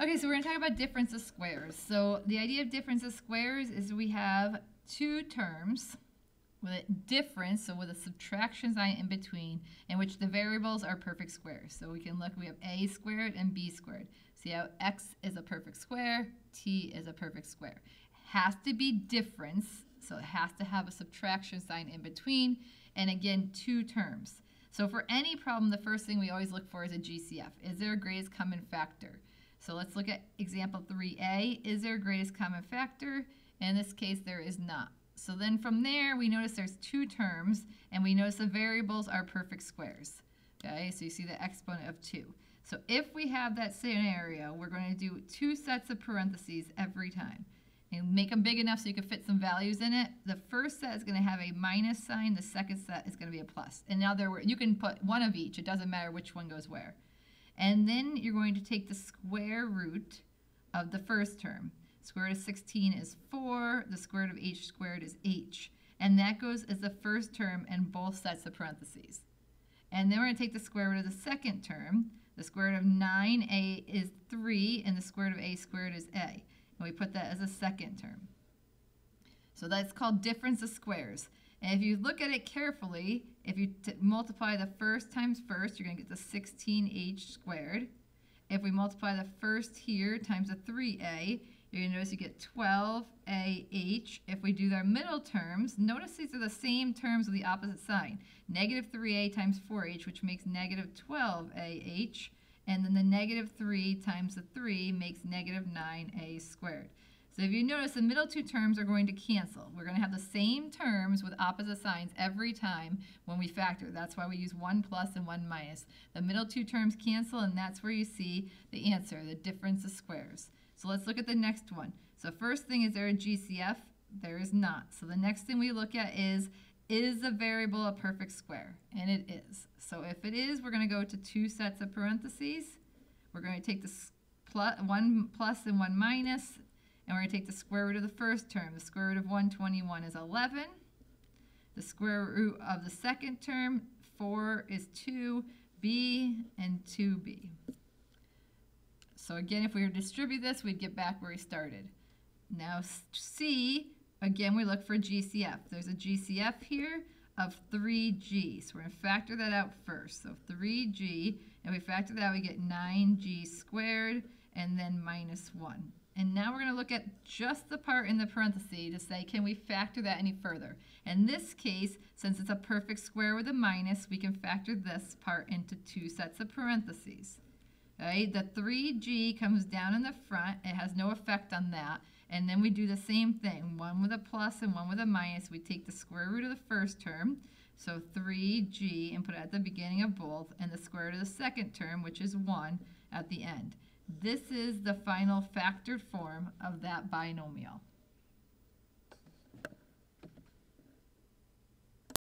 Okay, so we're going to talk about difference of squares. So the idea of difference of squares is we have two terms with a difference, so with a subtraction sign in between, in which the variables are perfect squares. So we can look, we have a squared and b squared. See how x is a perfect square, t is a perfect square. Has to be difference, so it has to have a subtraction sign in between, and again, two terms. So for any problem, the first thing we always look for is a GCF. Is there a greatest common factor? So let's look at example 3a. Is there a greatest common factor? In this case, there is not. So then from there, we notice there's two terms, and we notice the variables are perfect squares. Okay, so you see the exponent of 2. So if we have that scenario, we're going to do two sets of parentheses every time. And make them big enough so you can fit some values in it. The first set is going to have a minus sign. The second set is going to be a plus. In other words, you can put one of each. It doesn't matter which one goes where. And then you're going to take the square root of the first term. Square root of 16 is 4. The square root of h squared is h. And that goes as the first term in both sets of parentheses. And then we're going to take the square root of the second term. The square root of 9a is 3, and the square root of a squared is a. And we put that as a second term. So that's called difference of squares. And if you look at it carefully, if you multiply the first times first, you're going to get the 16h squared. If we multiply the first here times the 3a, you're going to notice you get 12ah. If we do our middle terms, notice these are the same terms with the opposite sign. Negative 3a times 4h, which makes negative 12ah. And then the negative 3 times the 3 makes negative 9a squared. So if you notice, the middle two terms are going to cancel. We're going to have the same terms with opposite signs every time when we factor. That's why we use 1 plus and 1 minus. The middle two terms cancel, and that's where you see the answer, the difference of squares. So let's look at the next one. So first thing, is there a GCF? There is not. So the next thing we look at is the variable a perfect square? And it is. So if it is, we're going to go to two sets of parentheses. We're going to take the one plus and one minus, and we're going to take the square root of the first term. The square root of 121 is 11. The square root of the second term, 4 is 2b and 2b. So again, if we were to distribute this, we'd get back where we started. Now C, again, we look for GCF. There's a GCF here of 3g. So we're going to factor that out first. So 3g, and we factor that out, we get 9g squared, and then minus 1. And now we're going to look at just the part in the parenthesis to say, can we factor that any further? In this case, since it's a perfect square with a minus, we can factor this part into two sets of parentheses. Right? The 3g comes down in the front. It has no effect on that. And then we do the same thing, one with a plus and one with a minus. We take the square root of the first term, so 3g, and put it at the beginning of both, and the square root of the second term, which is 1, at the end. This is the final factored form of that binomial.